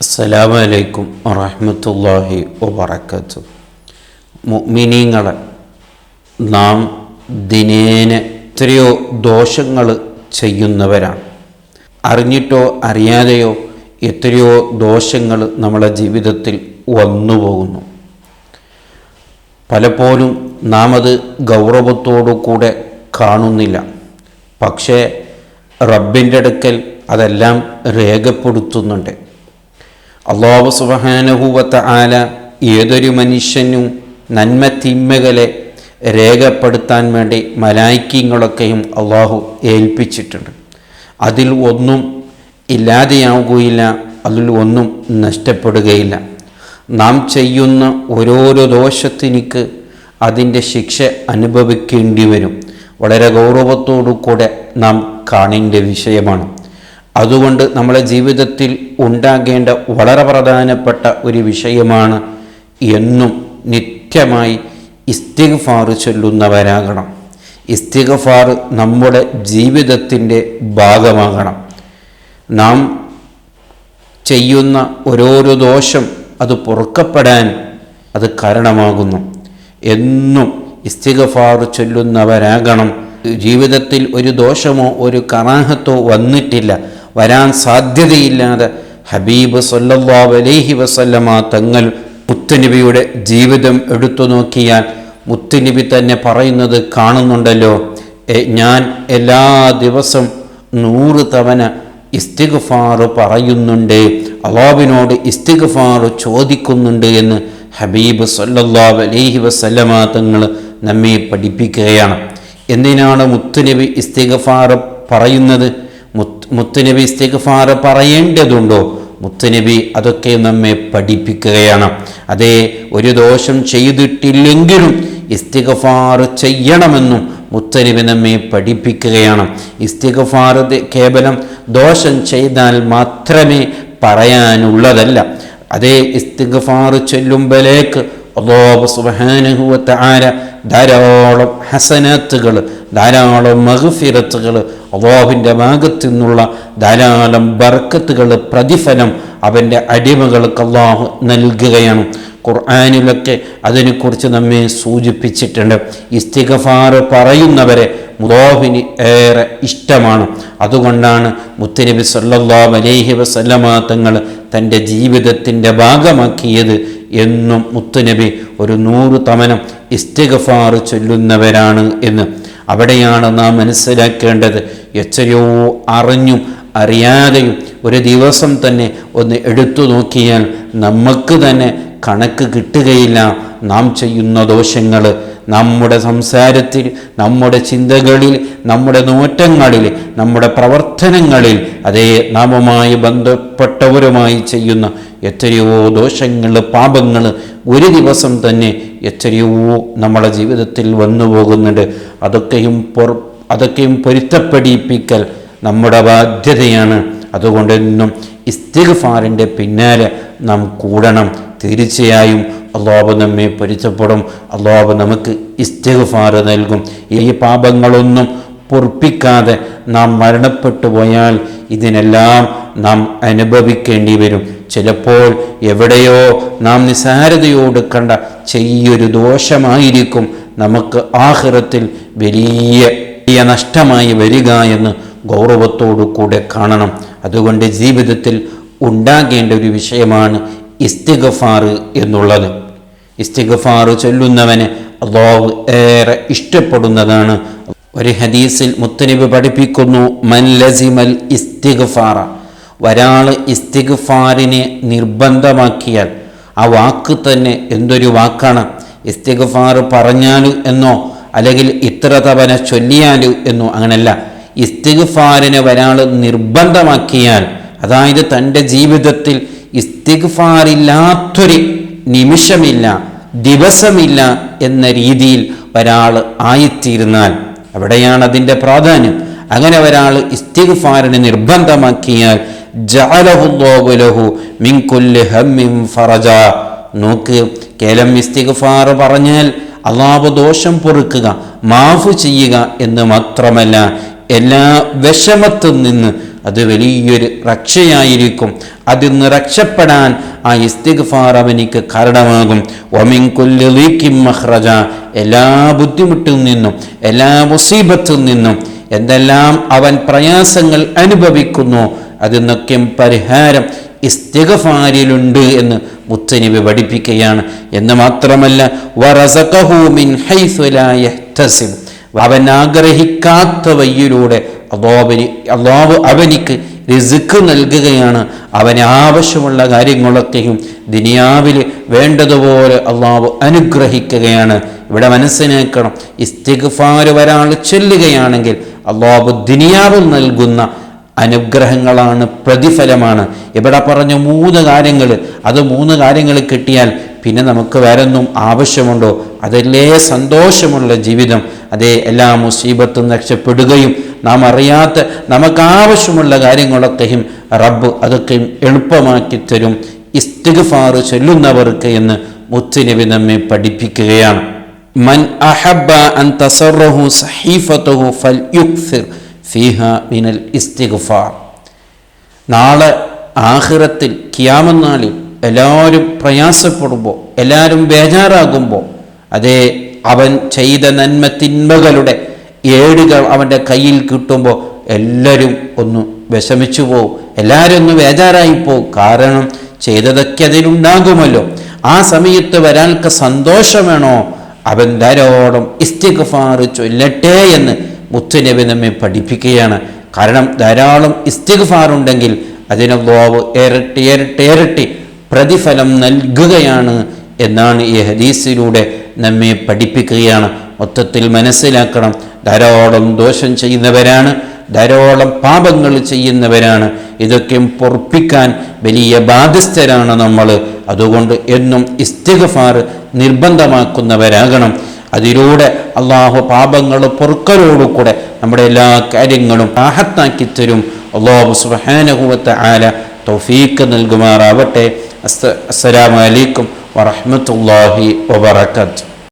അസ്സലാമു അലൈക്കും വറഹ്മത്തുള്ളാഹി വബറകാതുഹു. മുഅ്മിനീങ്ങളെ, നാം ദിനേന എത്രയോ ദോഷങ്ങൾ ചെയ്യുന്നവരാണ്. അറിഞ്ഞിട്ടോ അറിയാതെയോ എത്രയോ ദോഷങ്ങൾ നമ്മുടെ ജീവിതത്തിൽ വന്നു പോകുന്നു. പലപ്പോഴും നാം അത് ഗൗരവത്തോടു കൂടെ കാണുന്നില്ല. പക്ഷേ റബ്ബിൻ്റെ അടുക്കൽ അതെല്ലാം രേഖപ്പെടുത്തുന്നുണ്ട്. അല്ലാഹു സുബ്ഹാനഹു വ തആല ഏതൊരു മനുഷ്യനും നന്മ തിന്മകളെ രേഖപ്പെടുത്താൻ വേണ്ടി മലായിക്കകളൊക്കെയും അല്ലാഹു ഏൽപ്പിച്ചിട്ടുണ്ട്. അതിൽ ഒന്നും ഇല്ലാതെയാവുകയില്ല, അതിൽ ഒന്നും നഷ്ടപ്പെടുകയില്ല. നാം ചെയ്യുന്ന ഓരോരോ ദോഷത്തിനിക്ക് അതിൻ്റെ ശിക്ഷ അനുഭവിക്കേണ്ടി വരും. വളരെ ഗൗരവത്തോടു കൂടെ നാം കാണേണ്ട വിഷയമാണ്. അതുകൊണ്ട് നമ്മളെ ജീവിതത്തിൽ ഉണ്ടാകേണ്ട വളരെ പ്രധാനപ്പെട്ട ഒരു വിഷയമാണ് എന്നും നിത്യമായി ഇസ്തിഗ്ഫാർ ചൊല്ലുന്നവരാകണം. ഇസ്തിഗ്ഫാർ നമ്മുടെ ജീവിതത്തിൻ്റെ ഭാഗമാകണം. നാം ചെയ്യുന്ന ഓരോരോ ദോഷം അത് പൊറുക്കപ്പെടാൻ അത് കാരണമാകുന്നു. എന്നും ഇസ്തിഗ്ഫാർ ചൊല്ലുന്നവരാകണം. ജീവിതത്തിൽ ഒരു ദോഷമോ ഒരു കറാഹത്തോ വന്നിട്ടില്ല, വരാൻ സാധ്യതയില്ലാതെ ഹബീബ് സല്ലല്ലാഹു അലൈഹി വസല്ലമ തങ്ങൾ മുത്തുനബിയുടെ ജീവിതം എടുത്തു നോക്കിയാൽ മുത്തുനബി തന്നെ പറയുന്നത് കാണുന്നുണ്ടല്ലോ, ഞാൻ എല്ലാ ദിവസം 100 തവണ ഇസ്തിഗ്ഫാർ പറയുന്നുണ്ട്, അല്ലാഹുവിനോട് ഇസ്തിഗ്ഫാർ ചോദിക്കുന്നുണ്ട് എന്ന് ഹബീബ് സല്ലല്ലാഹു അലൈഹി വസല്ലമ തങ്ങൾ നമ്മെ പഠിപ്പിക്കുകയാണ്. എന്തിനാണ് മുത്തുനബി ഇസ്തിഗ്ഫാർ പറയുന്നത്? മുത്തുനബി ഇസ്തിഗ്ഫാർ പറയേണ്ടതുണ്ടോ? മുത്തുനബി അതൊക്കെ നമ്മെ പഠിപ്പിക്കുകയാണ്. അതേ, ഒരു ദോഷം ചെയ്തിട്ടില്ലെങ്കിലും ഇസ്തിഗ്ഫാർ ചെയ്യണമെന്നും മുത്തുനബി നമ്മെ പഠിപ്പിക്കുകയാണ്. ഇസ്തിഗ്ഫാർ കേവലം ദോഷം ചെയ്താൽ മാത്രമേ പറയാനുള്ളതല്ല. അതേ, ഇസ്തിഗ്ഫാർ ചൊല്ലുമ്പോഴേക്ക് അല്ലാഹു സുബ്ഹാനഹു വ തആല ധാരാളം ഹസനാത്തുകൾ, ധാരാളം മഗ്ഫിറത്തുകൾ, അല്ലാഹുവിൻ്റെ ഭാഗത്തു നിന്നുള്ള ധാരാളം ബർക്കത്തുകൾ, പ്രതിഫലം അവൻ്റെ അടിമകൾക്ക് അല്ലാഹു നൽകുകയാണ്. ഖുർആനിലൊക്കെ അതിനെക്കുറിച്ച് നമ്മെ സൂചിപ്പിച്ചിട്ടുണ്ട്. ഇസ്തിഗ്ഫാർ പറയുന്നവരെ അല്ലാഹുവിന് ഏറെ ഇഷ്ടമാണ്. അതുകൊണ്ടാണ് മുത്തുനബി സല്ലല്ലാഹു അലൈഹി വസല്ലമ തങ്ങൾ തൻ്റെ ജീവിതത്തിൻ്റെ ഭാഗമാക്കിയത്. എന്നും മുത്തുനബി ഒരു 100 തവണ ഇസ്തിഗ്ഫാർ ചൊല്ലുന്നവരാണ് എന്ന്. അവിടെയാണ് നാം മനസ്സിലാക്കേണ്ടത്. എത്രയോ അറിഞ്ഞും അറിയാതെയും ഒരു ദിവസം തന്നെ ഒന്ന് എടുത്തു നോക്കിയാൽ നമുക്ക് തന്നെ കണക്ക് കിട്ടുകയില്ല. നാം ചെയ്യുന്ന ദോഷങ്ങൾ നമ്മുടെ സംസാരത്തിൽ, നമ്മുടെ ചിന്തകളിൽ, നമ്മുടെ നോട്ടങ്ങളിൽ, നമ്മുടെ പ്രവർത്തനങ്ങളിൽ, അതേ നാമുമായി ബന്ധപ്പെട്ടവരുമായി ചെയ്യുന്ന എത്രയോ ദോഷങ്ങൾ, പാപങ്ങൾ ഒരു ദിവസം തന്നെ എത്രയോ നമ്മുടെ ജീവിതത്തിൽ വന്നു പോകുന്നുണ്ട്. അതൊക്കെയും പൊരുത്തപ്പെടിപ്പിക്കൽ നമ്മുടെ ബാധ്യതയാണ്. അതുകൊണ്ടെന്നും ഇസ്തിഗ്ഫാറിൻ്റെ പിന്നാലെ നാം കൂടണം. തീർച്ചയായും അല്ലാഹു നമ്മെ പൊരുത്തപ്പെടും. അല്ലാഹു നമുക്ക് ഇസ്തിഗ്ഫാർ നൽകും. ഈ പാപങ്ങളൊന്നും പൊറുപ്പിക്കാതെ നാം മരണപ്പെട്ടു പോയാൽ ഇതിനെല്ലാം നാം അനുഭവിക്കേണ്ടി വരും. ചിലപ്പോൾ എവിടെയോ നാം നിസ്സാരതയോട് കണ്ട ചെറിയൊരു ദോഷമായിരിക്കും നമുക്ക് ആഖിറത്തിൽ വലിയ നഷ്ടമായി വരിക എന്ന് ഗൗരവത്തോടു കൂടെ കാണണം. അതുകൊണ്ട് ജീവിതത്തിൽ ഉണ്ടാകേണ്ട ഒരു വിഷയമാണ് ഇസ്തിഗ്ഫാർ എന്നുള്ളത്. ഇസ്തിഗ്ഫാർ ചൊല്ലുന്നവനെ അല്ലാഹു ഏറെ ഇഷ്ടപ്പെടുന്നതാണ്. ഒരു ഹദീസിൽ മുത്തുനബി പഠിപ്പിക്കുന്നു, മൻ ലസിമൽ ഇസ്തിഗ്ഫാറ, ഒരാൾ ഇസ്തിഗ്ഫാറിനെ നിർബന്ധമാക്കിയാൽ, ആ വാക്ക് തന്നെ എന്തൊരു വാക്കാണ്! ഇസ്തിഗ്ഫാർ പറഞ്ഞാലു എന്നോ അല്ലെങ്കിൽ ഇത്ര തവണ ചൊല്ലിയാലു എന്നോ അങ്ങനല്ല. ഇസ്തിഗ്ഫാറിനെ ഒരാൾ നിർബന്ധമാക്കിയാൽ, അതായത് തൻ്റെ ജീവിതത്തിൽ ഇസ്തിഗ്ഫാറില്ലാത്തൊരു നിമിഷമില്ല, ദിവസമില്ല എന്ന രീതിയിൽ ഒരാൾ ആയിത്തീർന്നാൽ, അവിടെയാണ് അതിൻ്റെ പ്രാധാന്യം. അങ്ങനെ ഒരാൾ ഇസ്തിഗ്ഫാറിനെ നിർബന്ധമാക്കിയാൽ ജഅലഹുല്ലാഹു ലഹു മിൻ കുല്ലി ഹമ്മിൻ ഫറജ. നോക്ക്, കേവലം ഇസ്തിഗ്ഫാർ പറഞ്ഞാൽ അല്ലാഹു ദോഷം പൊറുക്കുക, മാഫ് ചെയ്യുക എന്ന് മാത്രമല്ല, എല്ലാ വിഷമത്തിൽ നിന്ന് അത് വലിയൊരു രക്ഷയായിരിക്കും. അതിൽ നിന്ന് രക്ഷപ്പെടാൻ ആ ഇസ്തിഗ്ഫാർ അവനിക്ക് കാരണമാകും. വമിൻ കുല്ലി ദീഖിൻ മഖ്റജ, എല്ലാ ബുദ്ധിമുട്ടിൽ നിന്നും എല്ലാ മുസീബത്തിൽ നിന്നും എന്തെല്ലാം അവൻ പ്രയാസങ്ങൾ അനുഭവിക്കുന്നു അതിൽ നിന്നൊക്കെ പരിഹാരം ഇസ്തിഗ്ഫാരിലുണ്ട് എന്ന് മുത്തനബി പഠിപ്പിക്കുകയാണ്. എന്ന് മാത്രമല്ല വറസഖഹു മിൻ ഹൈസു ലാ യഹ്തസിബ്, അവൻ ആഗ്രഹിക്കാത്ത വഴിയിലൂടെ അല്ലാഹു അവനിക്ക് റിസ്ക് നൽകുകയാണ്. അവന് ആവശ്യമുള്ള കാര്യങ്ങളൊക്കെയും ദുനിയാവിൽ വേണ്ടതുപോലെ അല്ലാഹു അനുഗ്രഹിക്കുകയാണ്. ഇവിടെ മനസ്സിലാക്കണം, ഇസ്തിഗ്ഫാർ ഒരാൾ ചൊല്ലുകയാണെങ്കിൽ അല്ലാഹു ദുനിയാവിൽ നൽകുന്ന അനുഗ്രഹങ്ങളാണ്, പ്രതിഫലമാണ്. ഇവിടെ പറഞ്ഞ 3 കാര്യങ്ങൾ, അത് 3 കാര്യങ്ങൾ കിട്ടിയാൽ പിന്നെ നമുക്ക് വേറൊന്നും ആവശ്യമുണ്ടോ? അതല്ലേ സന്തോഷമുള്ള ജീവിതം. അതേ, എല്ലാ മുസീബത്തും രക്ഷപ്പെടുകയും നാം അറിയാത്ത നമുക്ക് ആവശ്യമുള്ള കാര്യങ്ങളൊക്കെയും റബ്ബ് അതൊക്കെയും എളുപ്പമാക്കി തരും ഇസ്തിഗ്ഫാർ ചൊല്ലുന്നവർക്ക് എന്ന് മുത്തുനബി നമ്മെ പഠിപ്പിക്കുകയാണ്. മൻ അഹബ്ബ അൻ തസറഹു സഹീഫതുഹു ഫൽയുക്സിർ ഫീഹാ മിനൽ ഇസ്തിഗ്ഫാർ. നാളെ ആഖിറത്തിൽ ഖിയാമത്ത് നാളിൽ എല്ലാവരും പ്രയാസപ്പെടുമ്പോൾ, എല്ലാവരും ബേജാറാകുമ്പോൾ, അതേ അവൻ ചെയ്ത നന്മ തിന്മകളുടെ ഏടുകൾ അവൻ്റെ കയ്യിൽ കിട്ടുമ്പോൾ എല്ലാവരും ഒന്ന് വിഷമിച്ചു പോകും, എല്ലാവരും ഒന്ന് ബേജാറായിപ്പോവും. കാരണം ചെയ്തതൊക്കെ അതിലുണ്ടാകുമല്ലോ. ആ സമയത്ത് ഒരാൾക്ക് സന്തോഷം വേണോ, അവൻ ധാരാളം ഇസ്തിഗ്ഫാർ ചൊല്ലട്ടെ എന്ന് മുത്തുനബി നമ്മെ പഠിപ്പിക്കുകയാണ്. കാരണം ധാരാളം ഇസ്തിഗ്ഫാർ ഉണ്ടെങ്കിൽ അതിന് അല്ലാഹു ഇരട്ടി പ്രതിഫലം നൽകുകയാണ് എന്നാണ് ഈ ഹദീസിലൂടെ നമ്മെ പഠിപ്പിക്കുകയാണ്. മൊത്തത്തിൽ മനസ്സിലാക്കണം, ധാരാളം ദോഷം ചെയ്യുന്നവരാണ്, ധാരാളം പാപങ്ങൾ ചെയ്യുന്നവരാണ്. ഇതൊക്കെ പൊറുപ്പിക്കാൻ വലിയ ബാധ്യസ്ഥരാണ് നമ്മൾ. അതുകൊണ്ട് എന്നും ഇസ്തിഗ്ഫാർ നിർബന്ധമാക്കുന്നവരാകണം. അതിലൂടെ അല്ലാഹു പാപങ്ങൾ പൊറുക്കലോടുകൂടെ നമ്മുടെ എല്ലാ കാര്യങ്ങളും റാഹത്താക്കി തരും. അല്ലാഹു സുബ്ഹാനഹു വ തആല തൗഫീഖ് നൽകുമാറാവട്ടെ. അസ്സലാമു അലൈക്കും വറഹ്മത്തുള്ളാഹി വബറകാതുഹു.